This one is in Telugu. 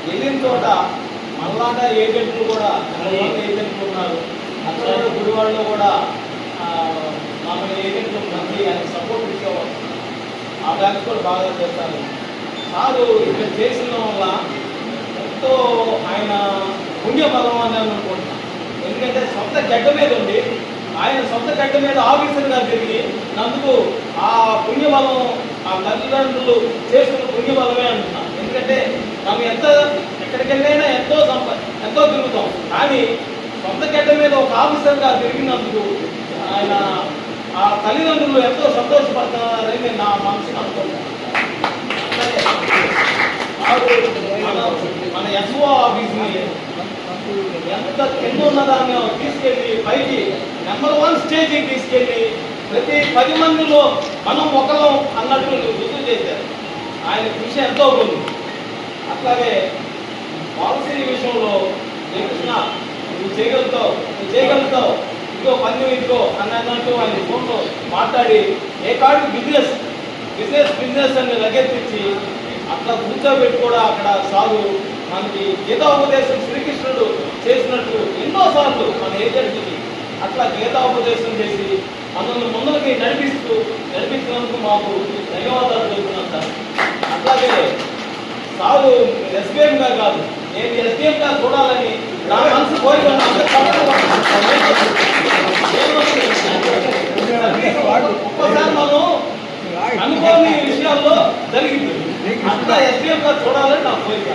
వెళ్ళిన చోట మనలాగా ఏజెంట్లు కూడా ఏజెంట్లు ఉన్నారు. అక్కడ గుడివాడలో కూడా మామూలు ఏజెంట్లు మంచి ఆయనకు సపోర్ట్ ఇచ్చేవాళ్ళు. ఆ బ్యాంక్ కూడా బాగా చేస్తారు. సారు ఇక్కడ చేసిన వల్ల ఎంతో ఆయన పుణ్యబలం అని అనుకుంటున్నాను. ఎందుకంటే సొంత గడ్డ మీద ఉండి ఆయన సొంత గడ్డ మీద ఆఫీసర్గా తిరిగి నందుకు ఆ పుణ్యబలం ఆ తల్లిదండ్రులు చేస్తున్న పుణ్యబలమే అంటున్నాను. ఎందుకంటే మనం ఎక్కడికి వెళ్ళైనా ఎంతో తిరుగుతాం, కానీ సొంత గడ్డ మీద ఒక ఆఫీసర్గా తిరిగినందుకు ఆయన ఆ తల్లిదండ్రులు ఎంతో సంతోషపడతారని నేను నా మనసును అనుకుంటున్నాను. మన ఎస్ఓ ఆఫీస్ని ఎంత కింద ఉన్నదాన్ని తీసుకెళ్ళి పైకి నెంబర్ 1 స్టేజ్కి తీసుకెళ్ళి ప్రతి 10 మందిలో మనం ఒకరం అన్నట్టు రుజువు చేశారు. ఆయన కృషి ఎంతో ఉంది. అట్లాగే పాలసీ విషయంలో కృష్ణ నువ్వు చేయగలుగుతావు ఇదిగో పందెం ఇదిగో అన్నట్టు ఆయన ఫోన్లో మాట్లాడి ఏ కాడు బిజినెస్ అని లగెత్తించి అట్లా కూర్చోబెట్టి కూడా అక్కడ సాగు మనకి గీతాపదేశం శ్రీకృష్ణుడు చేసినట్టు ఎన్నోసార్లు మన ఏజెంట్కి అట్లా గీతాపదేశం చేసి మనల్ని ముందుకి నడిపిస్తున్నందుకు మాకు ధన్యవాదాలు చెబుతున్నాను సార్. అట్లాగే సాగు ఎస్బీఎంగా కాదు, నేను ఎస్బీఎంగా చూడాలని నా మనసు కోరుకున్నాను. ఒక్కసారి మనం అనుకోని విషయాల్లో జరిగింది. అట్లా ఎస్బీఎంగా చూడాలని నా కోరిక.